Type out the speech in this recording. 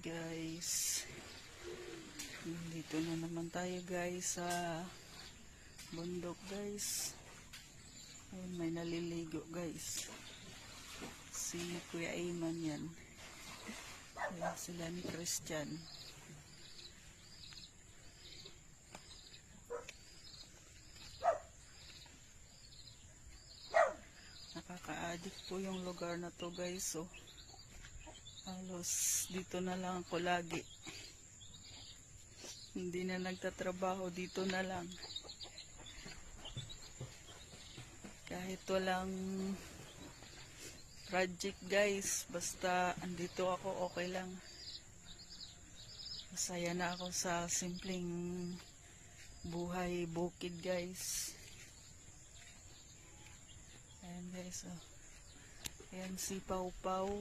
guys, dito na naman tayo guys sa bundok guys. Ayun, may naliligo guys, si Kuya Ayman yan. Ayun, sila ni Christian. Nakaka-addict po yung lugar na to guys. So halos dito na lang ako lagi, hindi na nagtatrabaho, dito na lang. Kahit walang project guys, basta andito ako, okay lang. Masaya na ako sa simpleng buhay bukid guys. Ayan guys, oh. Ayan si Pau Pau.